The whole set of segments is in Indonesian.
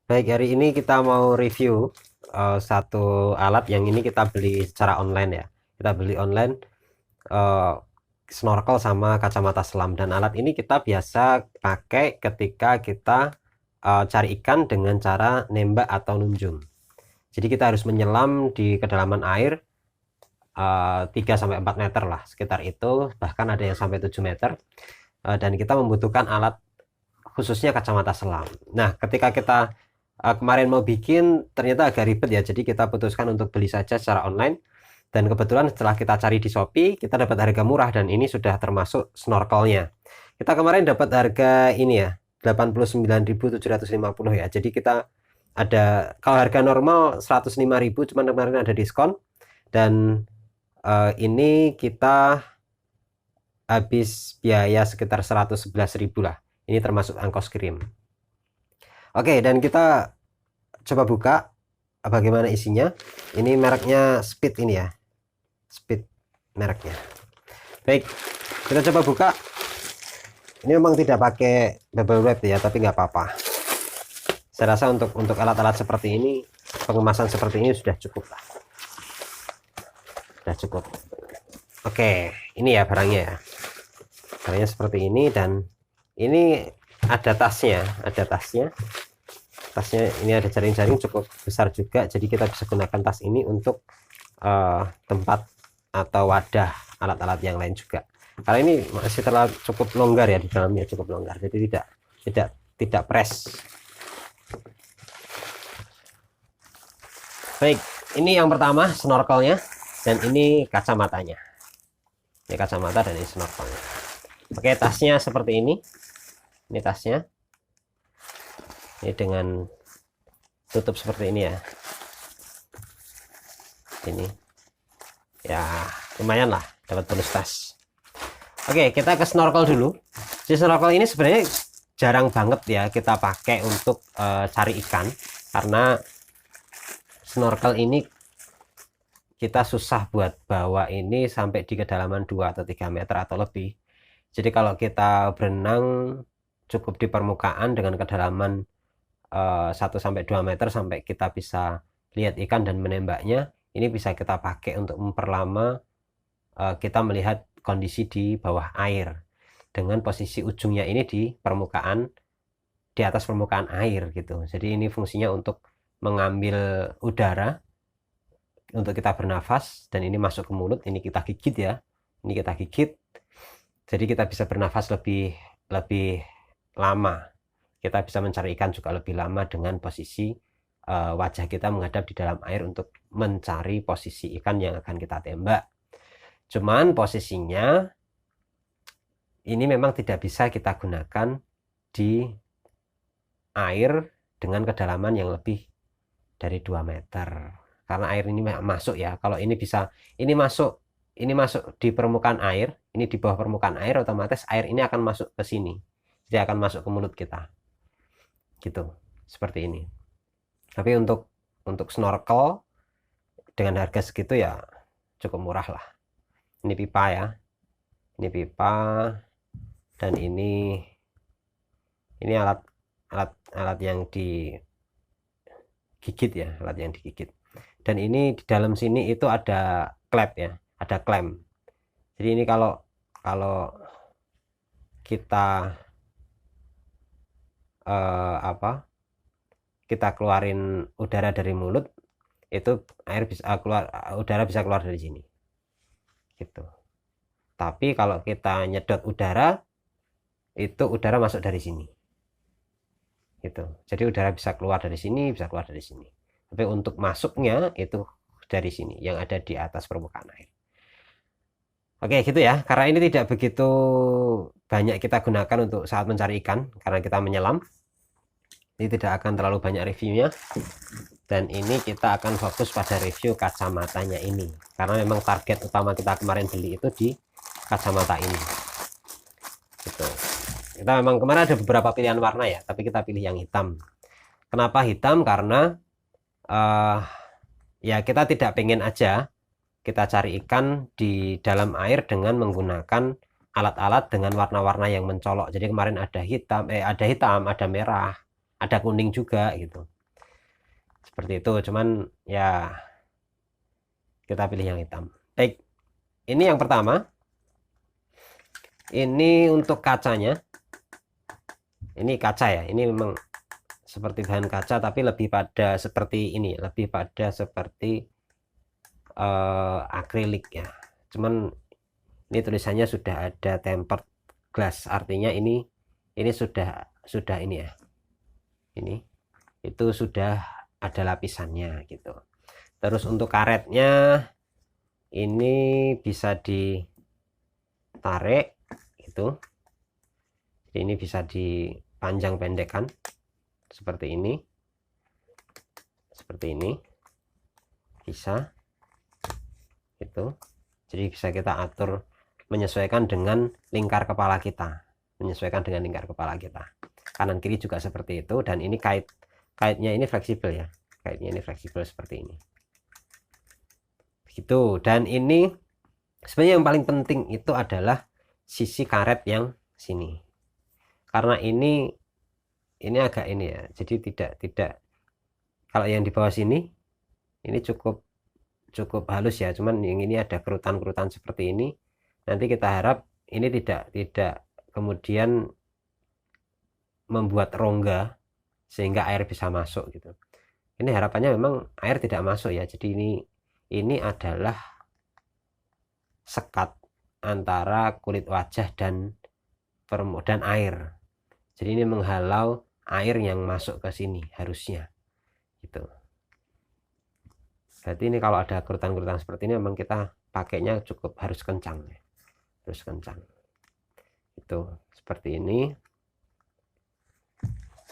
Baik, hari ini kita mau review satu alat yang ini kita beli secara online ya. Kita beli online uh, snorkel sama kacamata selam, dan alat ini kita biasa pakai ketika kita cari ikan dengan cara nembak atau nunjung. Jadi kita harus menyelam di kedalaman air 3-4 meter lah, sekitar itu, bahkan ada yang sampai 7 meter. Dan kita membutuhkan alat khususnya kacamata selam. Nah, ketika kita kemarin mau bikin ternyata agak ribet ya, jadi kita putuskan untuk beli saja secara online. Dan kebetulan setelah kita cari di Shopee, kita dapat harga murah, dan ini sudah termasuk snorkelnya. Kita kemarin dapat harga ini ya, 89.750 ya. Jadi kita ada, kalau harga normal 105.000, cuman kemarin ada diskon. Dan ini kita habis biaya sekitar 111.000 lah. Ini termasuk ongkos kirim. Oke, dan kita coba buka bagaimana isinya. Ini mereknya Speed ini ya. Speed mereknya. Baik, kita coba buka. Ini memang tidak pakai bubble wrap ya, tapi nggak apa-apa. Saya rasa untuk alat-alat seperti ini, pengemasan seperti ini sudah cukup lah. Sudah cukup. Oke, ini ya barangnya ya. Barangnya seperti ini, dan ini ada tasnya, tasnya ini ada jaring-jaring cukup besar juga, jadi kita bisa gunakan tas ini untuk tempat atau wadah alat-alat yang lain juga, karena ini masih terlalu cukup longgar ya, di dalamnya cukup longgar, jadi tidak press. Baik, ini yang pertama snorkelnya, dan ini kacamatanya. Ini kacamata dan ini snorkelnya. Oke, tasnya seperti ini. Ini tasnya. Ini dengan tutup seperti ini ya. Ini ya lumayan lah, dapat bonus tas. Oke, kita ke snorkel dulu. Si snorkel ini sebenarnya jarang banget ya kita pakai untuk cari ikan, karena snorkel ini kita susah buat bawa ini sampai di kedalaman 2 atau 3 meter atau lebih. Jadi kalau kita berenang cukup di permukaan dengan kedalaman 1-2 meter sampai kita bisa lihat ikan dan menembaknya. Ini bisa kita pakai untuk memperlama kita melihat kondisi di bawah air, dengan posisi ujungnya ini di permukaan, di atas permukaan air gitu. Jadi ini fungsinya untuk mengambil udara untuk kita bernafas, dan ini masuk ke mulut, ini kita gigit ya, ini kita gigit, jadi kita bisa bernafas lebih lama, kita bisa mencari ikan juga lebih lama dengan posisi wajah kita menghadap di dalam air untuk mencari posisi ikan yang akan kita tembak. Cuman posisinya ini memang tidak bisa kita gunakan di air dengan kedalaman yang lebih dari 2 meter, karena air ini masuk ya. Kalau ini bisa, ini masuk di permukaan air, ini di bawah permukaan air, otomatis air ini akan masuk ke sini, dia akan masuk ke mulut kita gitu, seperti ini. Tapi untuk snorkel dengan harga segitu ya cukup murah lah. Ini pipa ya, ini pipa, dan ini alat yang digigit ya, alat yang digigit. Dan ini di dalam sini itu ada klep ya, ada klem. Jadi ini kalau kita kita keluarin udara dari mulut, itu air bisa keluar, udara bisa keluar dari sini gitu. Tapi kalau kita nyedot udara, itu udara masuk dari sini gitu. Jadi udara bisa keluar dari sini, bisa keluar dari sini, tapi untuk masuknya itu dari sini yang ada di atas permukaan air. Oke gitu ya, karena ini tidak begitu banyak kita gunakan untuk saat mencari ikan, karena kita menyelam, ini tidak akan terlalu banyak reviewnya. Dan ini kita akan fokus pada review kacamatanya ini, karena memang target utama kita kemarin beli itu di kacamata ini gitu. Kita memang kemarin ada beberapa pilihan warna ya, tapi kita pilih yang hitam. Kenapa hitam? Karena ya kita tidak pengen aja kita cari ikan di dalam air dengan menggunakan alat-alat dengan warna-warna yang mencolok. Jadi kemarin ada hitam, ada merah, ada kuning juga gitu. seperti itu, cuman ya kita pilih yang hitam. Baik, ini yang pertama. Ini untuk kacanya, ini kaca ya, ini memang seperti bahan kaca tapi lebih pada seperti ini, lebih pada seperti akrilik ya, cuman ini tulisannya sudah ada tempered glass, artinya ini sudah ini ya, ini itu sudah ada lapisannya gitu. Terus untuk karetnya ini bisa ditarik gitu, ini bisa dipanjang pendekkan seperti ini bisa gitu. Jadi bisa kita atur menyesuaikan dengan lingkar kepala kita, kanan kiri juga seperti itu. Dan ini kaitnya ini fleksibel ya, seperti ini gitu. Dan ini sebenarnya yang paling penting itu adalah sisi karet yang sini, karena ini agak ini ya, jadi tidak kalau yang di bawah sini ini cukup halus ya, cuman yang ini ada kerutan-kerutan seperti ini. Nanti kita harap ini tidak kemudian membuat rongga sehingga air bisa masuk gitu. Ini harapannya memang air tidak masuk ya, jadi ini adalah sekat antara kulit wajah dan air. Jadi ini menghalau air yang masuk ke sini harusnya gitu. Berarti ini kalau ada kerutan-kerutan seperti ini memang kita pakainya harus kencang ya. Itu seperti ini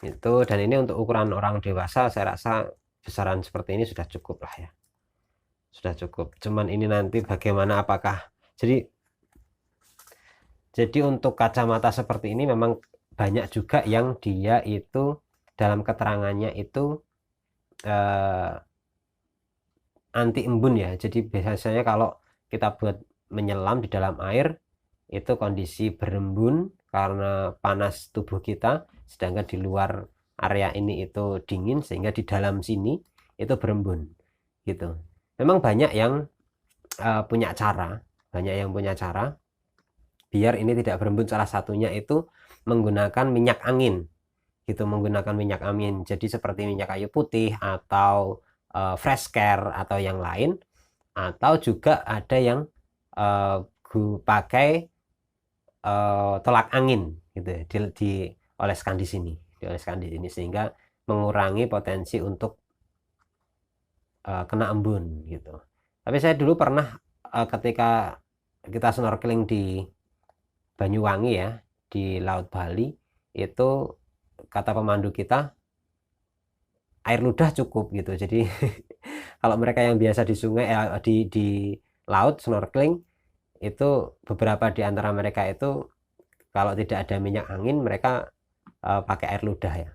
itu. Dan ini untuk ukuran orang dewasa saya rasa besaran seperti ini sudah cukup lah ya, sudah cukup. Cuman ini nanti bagaimana, apakah jadi untuk kacamata seperti ini memang banyak juga yang dia itu dalam keterangannya itu anti embun ya. Jadi biasanya kalau kita buat menyelam di dalam air itu kondisi berembun karena panas tubuh kita, sedangkan di luar area ini itu dingin, sehingga di dalam sini itu berembun gitu. Memang banyak yang punya cara biar ini tidak berembun. Salah satunya itu menggunakan minyak angin gitu, jadi seperti minyak kayu putih atau fresh care atau yang lain, atau juga ada yang pakai tolak angin gitu ya, dioleskan di sini sehingga mengurangi potensi untuk kena embun gitu. Tapi saya dulu pernah ketika kita snorkeling di Banyuwangi ya, di Laut Bali, itu kata pemandu kita air ludah cukup gitu. Jadi kalau mereka yang biasa di sungai di laut snorkeling itu, beberapa di antara mereka itu kalau tidak ada minyak angin mereka pakai air ludah ya,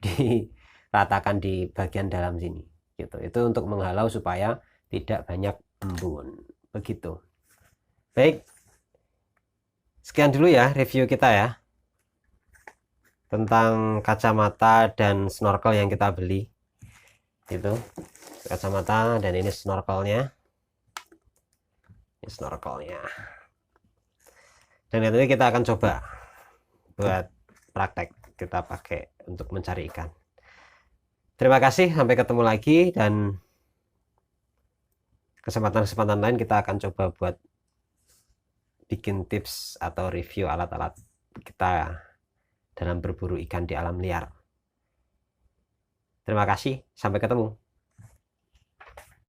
diratakan di bagian dalam sini gitu. Itu untuk menghalau supaya tidak banyak embun begitu. Baik, sekian dulu ya review kita ya tentang kacamata dan snorkel yang kita beli. Itu kacamata dan ini snorkelnya. Dan nanti kita akan coba buat praktek kita pakai untuk mencari ikan. Terima kasih, sampai ketemu lagi, dan kesempatan-kesempatan lain kita akan coba buat bikin tips atau review alat-alat kita dalam berburu ikan di alam liar. Terima kasih, sampai ketemu.